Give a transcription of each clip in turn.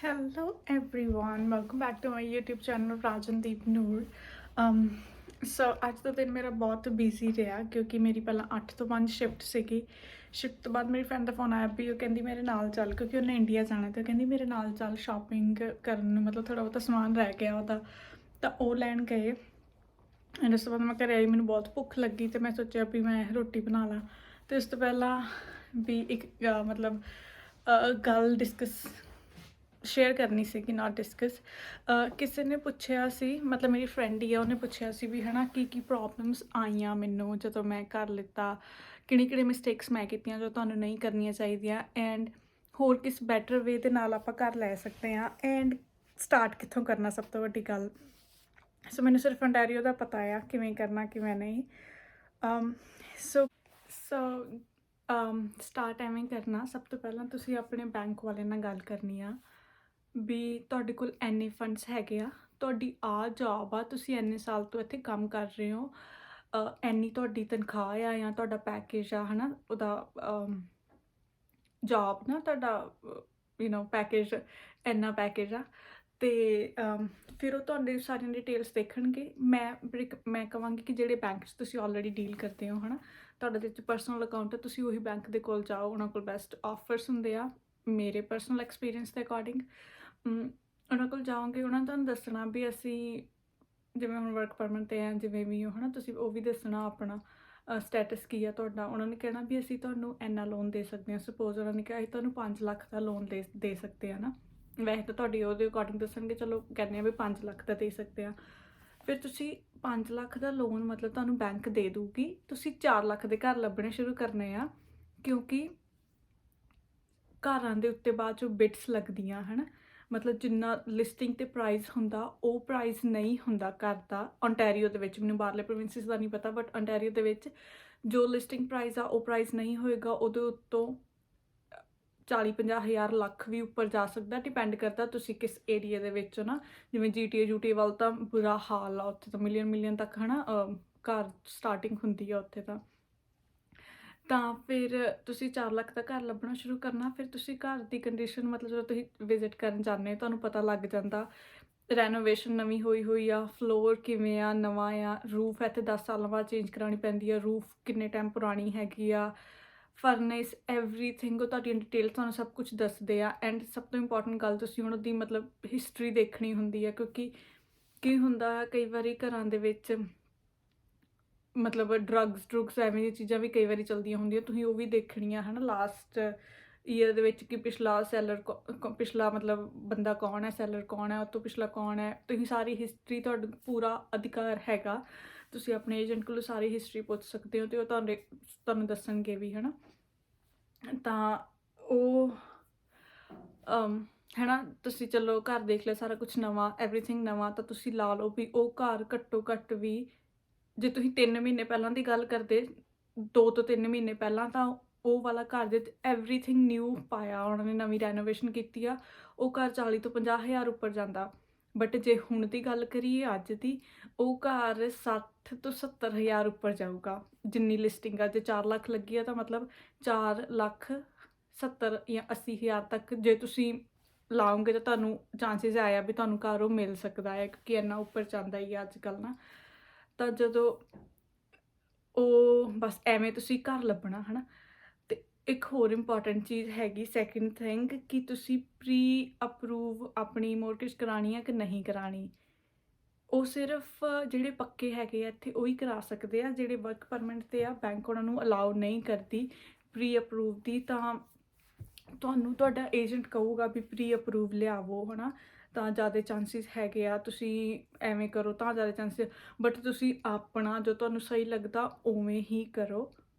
Hello everyone, welcome back to my YouTube channel Rajandeep Noor। ਸੋ ਅੱਜ ਦਾ ਦਿਨ ਮੇਰਾ ਬਹੁਤ ਬਿਜ਼ੀ ਰਿਹਾ ਕਿਉਂਕਿ ਮੇਰੀ ਪਹਿਲਾਂ 8 ਤੋਂ 5 ਸ਼ਿਫਟ ਸੀਗੀ। ਸ਼ਿਫਟ ਤੋਂ ਬਾਅਦ ਮੇਰੀ ਫਰੈਂਡ ਦਾ ਫੋਨ ਆਇਆ ਵੀ ਉਹ ਕਹਿੰਦੀ ਮੇਰੇ ਨਾਲ ਚੱਲ, ਕਿਉਂਕਿ ਉਹਨੇ ਇੰਡੀਆ ਜਾਣਾ ਤੇ ਉਹ ਕਹਿੰਦੀ ਮੇਰੇ ਨਾਲ ਚੱਲ ਸ਼ਾਪਿੰਗ ਕਰਨ ਨੂੰ, ਮਤਲਬ ਥੋੜ੍ਹਾ ਬਹੁਤਾ ਸਮਾਨ ਰਹਿ ਗਿਆ ਉਹਦਾ, ਤਾਂ ਉਹ ਲੈਣ ਗਏ। ਐਂਡ ਉਸ ਤੋਂ ਬਾਅਦ ਮੈਂ ਘਰੇ ਆਈ, ਮੈਨੂੰ ਬਹੁਤ ਭੁੱਖ ਲੱਗੀ ਤੇ ਮੈਂ ਸੋਚਿਆ ਵੀ ਮੈਂ ਰੋਟੀ ਬਣਾ ਲਾਂ। ਤੇ ਉਸ ਤੋਂ ਪਹਿਲਾਂ ਵੀ ਇੱਕ ਗੱਲ ਸ਼ੇਅਰ ਕਰਨੀ ਸੀ ਕਿ ਨਾਟ ਡਿਸਕਸ। ਕਿਸੇ ਨੇ ਪੁੱਛਿਆ ਸੀ, ਮਤਲਬ ਮੇਰੀ ਫਰੈਂਡ ਹੀ ਆ, ਉਹਨੇ ਪੁੱਛਿਆ ਸੀ ਵੀ ਹੈ ਨਾ ਕੀ ਪ੍ਰੋਬਲਮਸ ਆਈਆਂ ਮੈਨੂੰ ਜਦੋਂ ਮੈਂ ਕਰ ਲਿੱਤਾ, ਕਿਹੜੀ ਮਿਸਟੇਕਸ ਮੈਂ ਕੀਤੀਆਂ ਜੋ ਤੁਹਾਨੂੰ ਨਹੀਂ ਕਰਨੀਆਂ ਚਾਹੀਦੀਆਂ, ਐਂਡ ਹੋਰ ਕਿਸ ਬੈਟਰ ਵੇ ਦੇ ਨਾਲ ਆਪਾਂ ਕਰ ਲੈ ਸਕਦੇ ਹਾਂ, ਐਂਡ ਸਟਾਰਟ ਕਿੱਥੋਂ ਕਰਨਾ, ਸਭ ਤੋਂ ਵੱਡੀ ਗੱਲ। ਸੋ ਮੈਨੂੰ ਸਿਰਫ ontario ਦਾ ਪਤਾ ਆ ਕਿਵੇਂ ਕਰਨਾ ਕਿਵੇਂ ਨਹੀਂ। ਸੋ ਸਟਾਰਟ ਐਵੇਂ ਕਰਨਾ, ਸਭ ਤੋਂ ਪਹਿਲਾਂ ਤੁਸੀਂ ਆਪਣੇ ਬੈਂਕ ਵਾਲੇ ਨਾਲ ਗੱਲ ਕਰਨੀ ਆ ਵੀ ਤੁਹਾਡੇ ਕੋਲ ਇੰਨੇ ਫੰਡਸ ਹੈਗੇ ਆ, ਤੁਹਾਡੀ ਆ ਜੋਬ ਆ, ਤੁਸੀਂ ਇੰਨੇ ਸਾਲ ਤੋਂ ਇੱਥੇ ਕੰਮ ਕਰ ਰਹੇ ਹੋ, ਇੰਨੀ ਤੁਹਾਡੀ ਤਨਖਾਹ ਆ ਜਾਂ ਤੁਹਾਡਾ ਪੈਕੇਜ ਆ, ਹੈ ਨਾ, ਉਹਦਾ ਜੋਬ ਨਾ ਤੁਹਾਡਾ ਪੈਕੇਜ, ਇੰਨਾ ਪੈਕੇਜ ਆ। ਅਤੇ ਫਿਰ ਉਹ ਤੁਹਾਡੇ ਸਾਰੀਆਂ ਡਿਟੇਲਸ ਦੇਖਣਗੇ। ਮੈਂ ਕਹਾਂਗੀ ਕਿ ਜਿਹੜੇ ਬੈਂਕ 'ਚ ਤੁਸੀਂ ਆਲਰੇਡੀ ਡੀਲ ਕਰਦੇ ਹੋ, ਹੈ ਨਾ, ਤੁਹਾਡਾ ਜਿਹਦੇ 'ਚ ਪਰਸਨਲ ਅਕਾਊਂਟ ਹੈ, ਤੁਸੀਂ ਉਹੀ ਬੈਂਕ ਦੇ ਕੋਲ ਜਾਓ, ਉਹਨਾਂ ਕੋਲ ਬੈਸਟ ਆਫਰਸ ਹੁੰਦੇ ਆ ਮੇਰੇ ਪਰਸਨਲ ਐਕਸਪੀਰੀਅੰਸ ਦੇ ਅਕੋਰਡਿੰਗ। ਉਹਨਾਂ ਕੋਲ ਜਾਓਗੇ, ਉਹਨਾਂ ਨੇ ਤੁਹਾਨੂੰ ਦੱਸਣਾ ਵੀ ਅਸੀਂ ਜਿਵੇਂ ਹੁਣ ਵਰਕ ਪਰਮਿਟ 'ਤੇ ਆ, ਜਿਵੇਂ ਵੀ ਹੋ, ਹੈ ਨਾ, ਤੁਸੀਂ ਉਹ ਵੀ ਦੱਸਣਾ ਆਪਣਾ ਸਟੇਟਸ ਕੀ ਆ ਤੁਹਾਡਾ। ਉਹਨਾਂ ਨੇ ਕਹਿਣਾ ਵੀ ਅਸੀਂ ਤੁਹਾਨੂੰ ਇੰਨਾ ਲੋਨ ਦੇ ਸਕਦੇ ਹਾਂ। ਸਪੋਜ਼ ਉਹਨਾਂ ਨੇ ਕਿਹਾ ਅਸੀਂ ਤੁਹਾਨੂੰ 5 ਲੱਖ ਦਾ ਲੋਨ ਦੇ ਸਕਦੇ ਹਾਂ ਨਾ, ਵੈਸੇ ਤਾਂ ਤੁਹਾਡੀ ਉਹਦੇ ਅਕੋਰਡਿੰਗ ਦੱਸਣਗੇ, ਚਲੋ ਕਹਿੰਦੇ ਆ ਵੀ 5 ਲੱਖ ਦਾ ਦੇ ਸਕਦੇ ਹਾਂ। ਫਿਰ ਤੁਸੀਂ 5 ਲੱਖ ਦਾ ਲੋਨ ਮਤਲਬ ਤੁਹਾਨੂੰ ਬੈਂਕ ਦੇ ਦੂਗੀ, ਤੁਸੀਂ 4 ਲੱਖ ਦੇ ਘਰ ਲੱਭਣੇ ਸ਼ੁਰੂ ਕਰਨੇ ਆ, ਕਿਉਂਕਿ ਘਰਾਂ ਦੇ ਉੱਤੇ ਬਾਅਦ 'ਚੋਂ ਬਿਟਸ ਲੱਗਦੀਆਂ, ਹੈ ਨਾ, ਮਤਲਬ ਜਿੰਨਾ ਲਿਸਟਿੰਗ 'ਤੇ ਪ੍ਰਾਈਸ ਹੁੰਦਾ ਉਹ ਪ੍ਰਾਈਸ ਨਹੀਂ ਹੁੰਦਾ ਘਰ ਦਾ ontario ਦੇ ਵਿੱਚ। ਮੈਨੂੰ ਬਾਹਰਲੇ ਪ੍ਰੋਵਿੰਸਿਸ ਦਾ ਨਹੀਂ ਪਤਾ, ਬਟ ontario ਦੇ ਵਿੱਚ ਜੋ ਲਿਸਟਿੰਗ ਪ੍ਰਾਈਸ ਆ ਉਹ ਪ੍ਰਾਈਸ ਨਹੀਂ ਹੋਏਗਾ, ਉਹਦੇ ਉੱਤੋਂ 40-50 ਹਜ਼ਾਰ ਲੱਖ ਵੀ ਉੱਪਰ ਜਾ ਸਕਦਾ, ਡਿਪੈਂਡ ਕਰਦਾ ਤੁਸੀਂ ਕਿਸ ਏਰੀਆ ਦੇ ਵਿੱਚ ਹੋ ਨਾ। ਜਿਵੇਂ GTA ਵੱਲ ਤਾਂ ਬੁਰਾ ਹਾਲ ਆ, ਉੱਥੇ ਤਾਂ ਮਿਲੀਅਨ ਤੱਕ, ਹੈ ਨਾ, ਘਰ ਸਟਾਰਟਿੰਗ ਹੁੰਦੀ ਆ ਉੱਥੇ ਤਾਂ ਫਿਰ ਤੁਸੀਂ 4 ਲੱਖ ਦਾ ਘਰ ਲੱਭਣਾ ਸ਼ੁਰੂ ਕਰਨਾ। ਫਿਰ ਤੁਸੀਂ ਘਰ ਦੀ ਕੰਡੀਸ਼ਨ, ਮਤਲਬ ਜਦੋਂ ਤੁਸੀਂ ਵਿਜ਼ਿਟ ਕਰਨ ਜਾਂਦੇ ਹੋ ਤੁਹਾਨੂੰ ਪਤਾ ਲੱਗ ਜਾਂਦਾ ਰੈਨੋਵੇਸ਼ਨ ਨਵੀਂ ਹੋਈ ਆ, ਫਲੋਰ ਕਿਵੇਂ ਆ, ਨਵਾਂ ਆ, ਰੂਫ ਇੱਥੇ 10 ਸਾਲਾਂ ਬਾਅਦ ਚੇਂਜ ਕਰਾਉਣੀ ਪੈਂਦੀ ਆ, ਰੂਫ ਕਿੰਨੇ ਟਾਈਮ ਪੁਰਾਣੀ ਹੈਗੀ ਆ, ਫਰਨੇਸ, ਐਵਰੀਥਿੰਗ, ਉਹ ਤੁਹਾਡੀਆਂ ਡਿਟੇਲ ਤੁਹਾਨੂੰ ਸਭ ਕੁਝ ਦੱਸਦੇ ਆ। ਐਂਡ ਸਭ ਤੋਂ ਇੰਪੋਰਟੈਂਟ ਗੱਲ, ਤੁਸੀਂ ਹੁਣ ਉਹਦੀ ਮਤਲਬ ਹਿਸਟਰੀ ਦੇਖਣੀ ਹੁੰਦੀ ਹੈ, ਕਿਉਂਕਿ ਕੀ ਹੁੰਦਾ ਕਈ ਵਾਰੀ ਘਰਾਂ ਦੇ ਵਿੱਚ ਮਤਲਬ ਡਰੱਗਸ ਐਵੇਂ ਦੀਆਂ ਚੀਜ਼ਾਂ ਵੀ ਕਈ ਵਾਰੀ ਚਲਦੀਆਂ ਹੁੰਦੀਆਂ, ਤੁਸੀਂ ਉਹ ਵੀ ਦੇਖਣੀਆਂ, ਹੈ ਨਾ, ਲਾਸਟ ਈਅਰ ਦੇ ਵਿੱਚ ਕਿ ਪਿਛਲਾ ਮਤਲਬ ਬੰਦਾ ਕੌਣ ਹੈ, ਸੈਲਰ ਕੌਣ ਹੈ, ਉਹ ਤੋਂ ਪਿਛਲਾ ਕੌਣ ਹੈ, ਤੁਸੀਂ ਸਾਰੀ ਹਿਸਟਰੀ, ਤੁਹਾਡਾ ਪੂਰਾ ਅਧਿਕਾਰ ਹੈਗਾ, ਤੁਸੀਂ ਆਪਣੇ ਏਜੰਟ ਕੋਲੋਂ ਸਾਰੀ ਹਿਸਟਰੀ ਪੁੱਛ ਸਕਦੇ ਹੋ ਅਤੇ ਉਹ ਤੁਹਾਨੂੰ ਦੱਸਣਗੇ ਵੀ, ਹੈ ਨਾ। ਤਾਂ ਉਹ ਹੈ ਨਾ, ਤੁਸੀਂ ਚਲੋ ਘਰ ਦੇਖ ਲਿਆ, ਸਾਰਾ ਕੁਛ ਨਵਾਂ, ਐਵਰੀਥਿੰਗ ਨਵਾਂ, ਤਾਂ ਤੁਸੀਂ ਲਾ ਲਓ ਵੀ ਉਹ ਘਰ ਘੱਟੋ ਘੱਟ ਵੀ, ਜੇ ਤੁਸੀਂ 3 ਮਹੀਨੇ ਪਹਿਲਾਂ ਦੀ ਗੱਲ ਕਰਦੇ, 2 ਤੋਂ 3 ਮਹੀਨੇ ਪਹਿਲਾਂ, ਤਾਂ ਉਹ ਵਾਲਾ ਘਰ ਦੇ ਐਵਰੀਥਿੰਗ ਨਿਊ ਪਾਇਆ, ਉਹਨਾਂ ਨੇ ਨਵੀਂ ਰੈਨੋਵੇਸ਼ਨ ਕੀਤੀ ਆ, ਉਹ ਘਰ 40 ਤੋਂ 50 ਹਜ਼ਾਰ ਉੱਪਰ ਜਾਂਦਾ। ਬਟ ਜੇ ਹੁਣ ਦੀ ਗੱਲ ਕਰੀਏ ਅੱਜ ਦੀ, ਉਹ ਘਰ 60 ਤੋਂ 70 ਹਜ਼ਾਰ ਉੱਪਰ ਜਾਊਗਾ ਜਿੰਨੀ ਲਿਸਟਿੰਗ ਆ। ਜੇ 4 ਲੱਖ ਲੱਗੀ ਆ ਤਾਂ ਮਤਲਬ 4,70,000 ਜਾਂ 80,000 ਤੱਕ ਜੇ ਤੁਸੀਂ ਲਾਓਗੇ ਤਾਂ ਤੁਹਾਨੂੰ ਚਾਂਸਿਸ ਆਇਆ ਵੀ ਤੁਹਾਨੂੰ ਘਰ ਉਹ ਮਿਲ ਸਕਦਾ ਹੈ, ਕਿਉਂਕਿ ਇੰਨਾ ਉੱਪਰ ਜਾਂਦਾ ਹੀ ਆ ਅੱਜ ਕੱਲ੍ਹ ਨਾ। ਤਾਂ ਜਦੋਂ ਉਹ ਬਸ ਐਵੇਂ ਤੁਸੀਂ ਘਰ ਲੱਭਣਾ, ਹੈ ਨਾ। ਅਤੇ ਇੱਕ ਹੋਰ ਇੰਪੋਰਟੈਂਟ ਚੀਜ਼ ਹੈਗੀ, ਸੈਕਿੰਡ ਥਿੰਗ, ਕਿ ਤੁਸੀਂ ਪ੍ਰੀ ਅਪਰੂਵ ਆਪਣੀ ਮੋਰਗੇਜ ਕਰਾਉਣੀ ਹੈ ਕਿ ਨਹੀਂ ਕਰਾਉਣੀ। ਉਹ ਸਿਰਫ ਜਿਹੜੇ ਪੱਕੇ ਹੈਗੇ ਆ ਇੱਥੇ ਉਹੀ ਕਰਾ ਸਕਦੇ ਆ, ਜਿਹੜੇ ਵਰਕ ਪਰਮਿਟ 'ਤੇ ਆ ਬੈਂਕ ਉਹਨਾਂ ਨੂੰ ਅਲਾਉ ਨਹੀਂ ਕਰਦੀ ਪ੍ਰੀ ਅਪਰੂਵ ਦੀ। ਤਾਂ ਤੁਹਾਨੂੰ ਤੁਹਾਡਾ ਏਜੰਟ ਕਹੂਗਾ ਵੀ ਪ੍ਰੀ ਅਪਰੂਵ ਲਿਆਵੋ, ਹੈ ਨਾ, ਤਾਂ ਜ਼ਿਆਦਾ ਚਾਂਸਿਸ ਹੈਗੇ ਆ, ਤੁਸੀਂ ਐਵੇਂ ਕਰੋ ਤਾਂ ਜ਼ਿਆਦਾ ਚਾਂਸਿਸ। ਬਟ ਤੁਸੀਂ ਆਪਣਾ ਜੋ ਤੁਹਾਨੂੰ ਸਹੀ ਲੱਗਦਾ ਉਵੇਂ ਹੀ ਕਰੋ,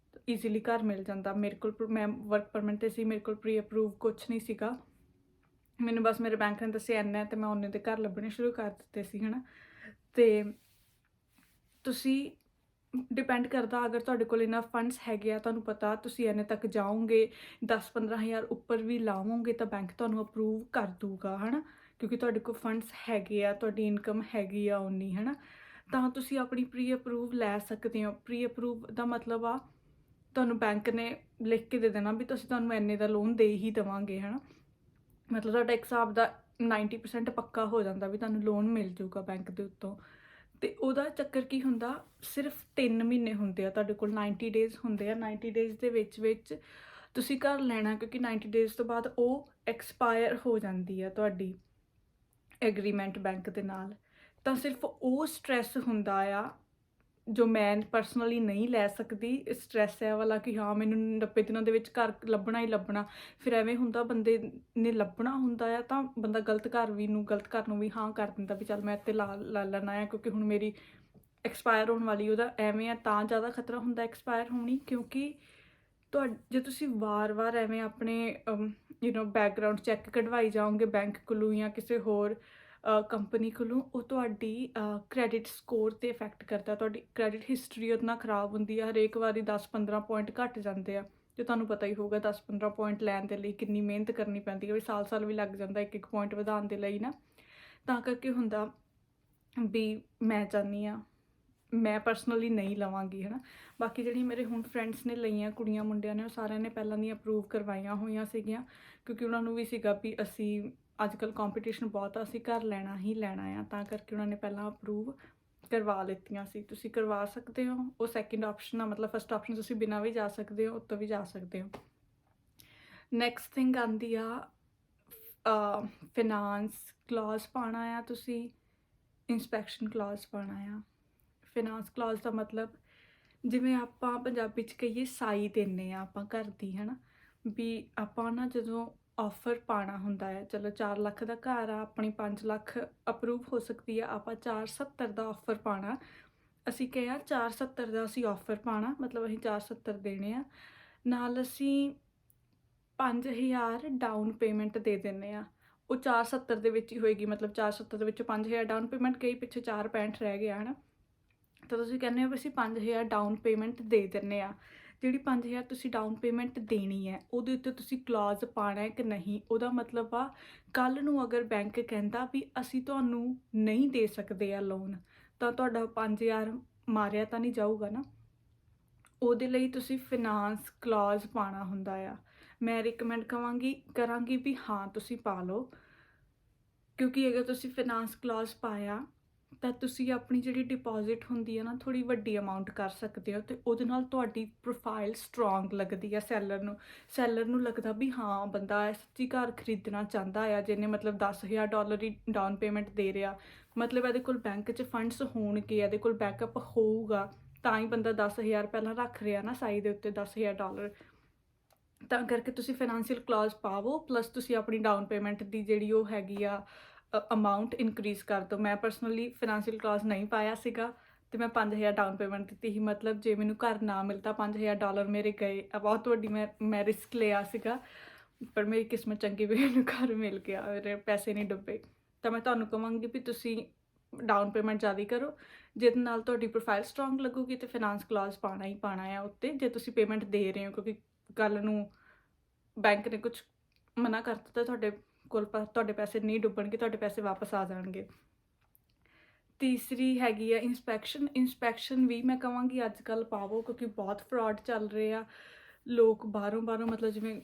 ਈਜ਼ੀਲੀ ਘਰ ਮਿਲ ਜਾਂਦਾ। ਮੇਰੇ ਕੋਲ ਮੈਂ ਵਰਕ ਪਰਮਿਟ 'ਤੇ ਸੀ, ਮੇਰੇ ਕੋਲ ਪ੍ਰੀ ਅਪਰੂਵ ਕੁਛ ਨਹੀਂ ਸੀਗਾ, ਮੈਨੂੰ ਬਸ ਮੇਰੇ ਬੈਂਕ ਨੇ ਦੱਸਿਆ ਇੰਨਾ ਅਤੇ ਮੈਂ ਉਹਨੇ ਦੇ ਘਰ ਲੱਭਣੇ ਸ਼ੁਰੂ ਕਰ ਦਿੱਤੇ ਸੀ, ਹੈ ਨਾ। ਅਤੇ ਤੁਸੀਂ ਡਿਪੈਂਡ ਕਰਦਾ, ਅਗਰ ਤੁਹਾਡੇ ਕੋਲ ਇਨਫ ਫੰਡਸ ਹੈਗੇ ਆ, ਤੁਹਾਨੂੰ ਪਤਾ ਤੁਸੀਂ ਇੰਨੇ ਤੱਕ ਜਾਓਗੇ, 10-15 ਹਜ਼ਾਰ ਉੱਪਰ ਵੀ ਲਾਵੋਗੇ ਤਾਂ ਬੈਂਕ ਤੁਹਾਨੂੰ ਅਪਰੂਵ ਕਰ ਦੂਗਾ, ਹੈ ਨਾ, ਕਿਉਂਕਿ ਤੁਹਾਡੇ ਕੋਲ ਫੰਡਸ ਹੈਗੇ ਆ, ਤੁਹਾਡੀ ਇਨਕਮ ਹੈਗੀ ਆ ਉਨੀ, ਹੈ ਨਾ। ਤਾਂ ਤੁਸੀਂ ਆਪਣੀ ਪ੍ਰੀ ਅਪਰੂਵ ਲੈ ਸਕਦੇ ਹੋ। ਪ੍ਰੀ ਅਪਰੂਵ ਦਾ ਮਤਲਬ ਆ ਤੁਹਾਨੂੰ ਬੈਂਕ ਨੇ ਲਿਖ ਕੇ ਦੇ ਦੇਣਾ ਵੀ ਤੁਹਾਨੂੰ ਇੰਨੇ ਦਾ ਲੋਨ ਦੇ ਹੀ ਦੇਵਾਂਗੇ, ਹੈ ਨਾ। ਮਤਲਬ ਤੁਹਾਡਾ ਇੱਕ ਹਿਸਾਬ ਦਾ 90% ਪੱਕਾ ਹੋ ਜਾਂਦਾ ਵੀ ਤੁਹਾਨੂੰ ਲੋਨ ਮਿਲ ਜਾਊਗਾ ਬੈਂਕ ਦੇ ਉੱਤੋਂ। ਤੇ ਉਹਦਾ ਚੱਕਰ ਕੀ ਹੁੰਦਾ, ਸਿਰਫ 3 ਮਹੀਨੇ ਹੁੰਦੇ ਆ ਤੁਹਾਡੇ ਕੋਲ, 90 ਡੇਜ਼ ਹੁੰਦੇ ਆ। 90 ਡੇਜ਼ ਦੇ ਵਿੱਚ ਤੁਸੀਂ ਘਰ ਲੈਣਾ, ਕਿਉਂਕਿ 90 ਡੇਜ਼ ਤੋਂ ਬਾਅਦ ਉਹ ਐਕਸਪਾਇਰ ਹੋ ਜਾਂਦੀ ਆ ਤੁਹਾਡੀ ਐਗਰੀਮੈਂਟ ਬੈਂਕ ਦੇ ਨਾਲ। ਤਾਂ ਸਿਰਫ ਉਹ ਸਟ੍ਰੈਸ ਹੁੰਦਾ ਆ ਜੋ ਮੈਂ ਪਰਸਨਲੀ ਨਹੀਂ ਲੈ ਸਕਦੀ। ਸਟ੍ਰੈਸ ਹੈ ਵਾਲਾ ਕਿ ਹਾਂ ਮੈਨੂੰ 90 ਦਿਨਾਂ ਦੇ ਵਿੱਚ ਘਰ ਲੱਭਣਾ ਹੀ ਲੱਭਣਾ। ਫਿਰ ਐਵੇਂ ਹੁੰਦਾ ਬੰਦੇ ਨੇ ਲੱਭਣਾ ਹੁੰਦਾ ਆ ਤਾਂ ਬੰਦਾ ਗਲਤ ਘਰ ਨੂੰ ਵੀ ਹਾਂ ਕਰ ਦਿੰਦਾ ਵੀ ਚੱਲ ਮੈਂ ਇੱਥੇ ਲਾ ਲੈਣਾ ਆ, ਕਿਉਂਕਿ ਹੁਣ ਮੇਰੀ ਐਕਸਪਾਇਰ ਹੋਣ ਵਾਲੀ। ਉਹਦਾ ਐਵੇਂ ਆ ਤਾਂ ਜ਼ਿਆਦਾ ਖਤਰਾ ਹੁੰਦਾ ਐਕਸਪਾਇਰ ਹੋਣੀ, ਕਿਉਂਕਿ ਜੇ ਤੁਸੀਂ ਵਾਰ-ਵਾਰ ਐਵੇਂ ਆਪਣੇ ਬੈਕਗਰਾਊਂਡ ਚੈੱਕ ਕਢਵਾਈ ਜਾਓਗੇ ਬੈਂਕ ਕੋਲੋਂ ਜਾਂ ਕਿਸੇ ਹੋਰ ਕੰਪਨੀ ਕੋਲੋਂ, ਉਹ ਤੁਹਾਡੀ ਕ੍ਰੈਡਿਟ ਸਕੋਰ 'ਤੇ ਇਫੈਕਟ ਕਰਦਾ। ਤੁਹਾਡੀ ਕ੍ਰੈਡਿਟ ਹਿਸਟਰੀ ਉਹਦੇ ਨਾਲ ਖ਼ਰਾਬ ਹੁੰਦੀ ਆ। ਹਰੇਕ ਵਾਰੀ 10-15 ਪੁਆਇੰਟ ਘੱਟ ਜਾਂਦੇ ਆ, ਤੇ ਤੁਹਾਨੂੰ ਪਤਾ ਹੀ ਹੋਊਗਾ 10-15 ਪੁਆਇੰਟ ਲੈਣ ਦੇ ਲਈ ਕਿੰਨੀ ਮਿਹਨਤ ਕਰਨੀ ਪੈਂਦੀ ਹੈ, ਵੀ ਸਾਲ ਵੀ ਲੱਗ ਜਾਂਦਾ ਇੱਕ ਪੁਆਇੰਟ ਵਧਾਉਣ ਦੇ ਲਈ ਨਾ। ਤਾਂ ਕਰਕੇ ਹੁੰਦਾ ਵੀ ਮੈਂ ਚਾਹੁੰਦੀ ਹਾਂ, ਮੈਂ ਪਰਸਨਲੀ ਨਹੀਂ ਲਵਾਂਗੀ, ਹੈ ਨਾ। ਬਾਕੀ ਜਿਹੜੀ ਮੇਰੇ ਹੁਣ ਫਰੈਂਡਸ ਨੇ ਲਈਆਂ ਕੁੜੀਆਂ ਮੁੰਡਿਆਂ ਨੇ, ਉਹ ਸਾਰਿਆਂ ਨੇ ਪਹਿਲਾਂ ਦੀਆਂ ਅਪਰੂਵ ਕਰਵਾਈਆਂ ਹੋਈਆਂ ਸੀਗੀਆਂ, ਕਿਉਂਕਿ ਉਹਨਾਂ ਨੂੰ ਵੀ ਸੀਗਾ ਵੀ ਅਸੀਂ ਅੱਜ ਕੱਲ੍ਹ ਕੰਪੀਟੀਸ਼ਨ ਬਹੁਤ ਆ, ਅਸੀਂ ਘਰ ਲੈਣਾ ਹੀ ਲੈਣਾ ਆ, ਤਾਂ ਕਰਕੇ ਉਹਨਾਂ ਨੇ ਪਹਿਲਾਂ ਅਪਰੂਵ ਕਰਵਾ ਲਿੱਤੀਆਂ ਸੀ। ਤੁਸੀਂ ਕਰਵਾ ਸਕਦੇ ਹੋ, ਉਹ ਸੈਕਿੰਡ ਆਪਸ਼ਨ ਆ। ਮਤਲਬ ਫਸਟ ਆਪਸ਼ਨ ਤੁਸੀਂ ਬਿਨਾਂ ਵੀ ਜਾ ਸਕਦੇ ਹੋ, ਉੱਤੋਂ ਵੀ ਜਾ ਸਕਦੇ ਹੋ। ਨੈਕਸਟ ਥਿੰਗ ਆਉਂਦੀ ਆ ਫਿਨਾਂਸ ਕਲੌਜ਼ ਪਾਉਣਾ ਆ ਤੁਸੀਂ, ਇੰਸਪੈਕਸ਼ਨ ਕਲੌਜ਼ ਪਾਉਣਾ ਆ। ਫਿਨਾਂਸ ਕਲੌਜ਼ ਦਾ ਮਤਲਬ ਜਿਵੇਂ ਆਪਾਂ ਪੰਜਾਬੀ 'ਚ ਕਹੀਏ ਸਾਈ ਦਿੰਦੇ ਆ ਆਪਾਂ ਘਰ ਦੀ, ਹੈ ਨਾ। ਵੀ ਆਪਾਂ ਨਾ ਜਦੋਂ ਆਫਰ ਪਾਉਣਾ ਹੁੰਦਾ ਹੈ, ਚਲੋ 4 ਲੱਖ ਦਾ ਘਰ ਆ, ਆਪਣੀ 5 ਲੱਖ ਅਪਰੂਵ ਹੋ ਸਕਦੀ ਆ, ਆਪਾਂ 470 ਦਾ ਆਫਰ ਪਾਉਣਾ। ਅਸੀਂ ਕਿਹਾ 470 ਦਾ ਅਸੀਂ ਆਫਰ ਪਾਉਣਾ, ਮਤਲਬ ਅਸੀਂ 470 ਦੇਣੇ ਆ, ਨਾਲ ਅਸੀਂ 5000 ਡਾਊਨ ਪੇਮੈਂਟ ਦੇ ਦਿੰਦੇ ਆ। ਉਹ 470 ਦੇ ਵਿੱਚ ਹੀ ਹੋਏਗੀ, ਮਤਲਬ 470 ਦੇ ਵਿੱਚੋਂ 5000 ਡਾਊਨ ਪੇਮੈਂਟ ਗਈ, ਪਿੱਛੇ 465 ਰਹਿ ਗਿਆ, ਹੈ ਨਾ। ਤਾਂ ਤੁਸੀਂ ਕਹਿੰਦੇ ਹੋ ਵੀ ਅਸੀਂ 5000 ਡਾਊਨ ਪੇਮੈਂਟ ਦੇ ਦਿੰਦੇ ਆ। ਜਿਹੜੀ 5000 ਤੁਸੀਂ ਡਾਊਨ ਪੇਮੈਂਟ ਦੇਣੀ ਹੈ, ਉਹਦੇ ਉੱਤੇ ਤੁਸੀਂ ਕਲੌਜ਼ ਪਾਉਣਾ ਹੈ ਕਿ ਨਹੀਂ। ਉਹਦਾ ਮਤਲਬ ਆ ਕੱਲ੍ਹ ਨੂੰ ਅਗਰ ਬੈਂਕ ਕਹਿੰਦਾ ਵੀ ਅਸੀਂ ਤੁਹਾਨੂੰ ਨਹੀਂ ਦੇ ਸਕਦੇ ਆ ਲੋਨ, ਤਾਂ ਤੁਹਾਡਾ 5000 ਮਾਰਿਆ ਤਾਂ ਨਹੀਂ ਜਾਊਗਾ ਨਾ। ਉਹਦੇ ਲਈ ਤੁਸੀਂ ਫਿਨਾਂਸ ਕਲੌਜ਼ ਪਾਉਣਾ ਹੁੰਦਾ ਆ। ਮੈਂ ਰਿਕਮੈਂਡ ਕਰਾਂਗੀ ਵੀ ਹਾਂ ਤੁਸੀਂ ਪਾ ਲਓ, ਕਿਉਂਕਿ ਅਗਰ ਤੁਸੀਂ ਫਿਨਾਂਸ ਕਲੌਜ਼ ਪਾਇਆ ਤਾਂ ਤੁਸੀਂ ਆਪਣੀ ਜਿਹੜੀ ਡਿਪੋਜ਼ਿਟ ਹੁੰਦੀ ਹੈ ਨਾ, ਥੋੜ੍ਹੀ ਵੱਡੀ ਅਮਾਊਂਟ ਕਰ ਸਕਦੇ ਹੋ, ਅਤੇ ਉਹਦੇ ਨਾਲ ਤੁਹਾਡੀ ਪ੍ਰੋਫਾਈਲ ਸਟਰੋਂਗ ਲੱਗਦੀ ਆ ਸੈਲਰ ਨੂੰ ਲੱਗਦਾ ਵੀ ਹਾਂ ਬੰਦਾ ਸੱਚੀ ਘਰ ਖਰੀਦਣਾ ਚਾਹੁੰਦਾ ਆ, ਜਿਹਨੇ ਮਤਲਬ $10,000 ਹੀ ਡਾਊਨ ਪੇਮੈਂਟ ਦੇ ਰਿਹਾ, ਮਤਲਬ ਇਹਦੇ ਕੋਲ ਬੈਂਕ 'ਚ ਫੰਡਸ ਹੋਣਗੇ, ਇਹਦੇ ਕੋਲ ਬੈਕਅਪ ਹੋਊਗਾ, ਤਾਂ ਹੀ ਬੰਦਾ 10,000 ਪਹਿਲਾਂ ਰੱਖ ਰਿਹਾ ਨਾ ਸਾਈ ਦੇ ਉੱਤੇ $10,000। ਤਾਂ ਕਰਕੇ ਤੁਸੀਂ ਫਾਈਨੈਂਸ਼ੀਅਲ ਕਲੌਜ਼ ਪਾਵੋ, ਪਲੱਸ ਤੁਸੀਂ ਆਪਣੀ ਡਾਊਨ ਪੇਮੈਂਟ ਦੀ ਜਿਹੜੀ ਉਹ ਹੈਗੀ ਆ ਅਮਾਊਂਟ ਇਨਕਰੀਜ਼ ਕਰ ਦਿਓ। ਮੈਂ ਪਰਸਨਲੀ ਫਾਈਨੈਂਸ਼ੀਅਲ ਕਲੌਜ਼ ਨਹੀਂ ਪਾਇਆ ਸੀਗਾ, ਅਤੇ ਮੈਂ 5000 ਡਾਊਨ ਪੇਮੈਂਟ ਦਿੱਤੀ ਸੀ। ਮਤਲਬ ਜੇ ਮੈਨੂੰ ਘਰ ਨਾ ਮਿਲਦਾ, $5000 ਮੇਰੇ ਗਏ। ਬਹੁਤ ਵੱਡੀ ਮੈਂ ਰਿਸਕ ਲਿਆ ਸੀਗਾ, ਪਰ ਮੇਰੀ ਕਿਸਮਤ ਚੰਗੀ ਵੀ ਮੈਨੂੰ ਘਰ ਮਿਲ ਗਿਆ, ਮੇਰੇ ਪੈਸੇ ਨਹੀਂ ਡੁੱਬੇ। ਤਾਂ ਮੈਂ ਤੁਹਾਨੂੰ ਕਹਾਂਗੀ ਵੀ ਤੁਸੀਂ ਡਾਊਨ ਪੇਮੈਂਟ ਜ਼ਿਆਦਾ ਕਰੋ, ਜਿਹਦੇ ਨਾਲ ਤੁਹਾਡੀ ਪ੍ਰੋਫਾਈਲ ਸਟਰੋਂਗ ਲੱਗੂਗੀ, ਅਤੇ ਫਿਨਾਂਸ ਕਲੌਜ਼ ਪਾਉਣਾ ਹੀ ਪਾਉਣਾ ਆ ਉੱਤੇ, ਜੇ ਤੁਸੀਂ ਪੇਮੈਂਟ ਦੇ ਰਹੇ ਹੋ, ਕਿਉਂਕਿ ਕੱਲ੍ਹ ਨੂੰ ਬੈਂਕ ਨੇ ਕੁਛ ਮਨਾ ਕਰ ਦਿੱਤਾ, ਤੁਹਾਡੇ ਕੋਲ ਤੁਹਾਡੇ ਪੈਸੇ ਨਹੀਂ ਡੁੱਬਣਗੇ, ਤੁਹਾਡੇ ਪੈਸੇ ਵਾਪਸ ਆ ਜਾਣਗੇ। ਤੀਸਰੀ ਹੈਗੀ ਆ ਇੰਸਪੈਕਸ਼ਨ ਵੀ ਮੈਂ ਕਹਾਂਗੀ ਅੱਜ ਕੱਲ੍ਹ ਪਾਵੋ, ਕਿਉਂਕਿ ਬਹੁਤ ਫਰਾਡ ਚੱਲ ਰਹੇ ਆ। ਲੋਕ ਬਾਹਰੋਂ ਮਤਲਬ ਜਿਵੇਂ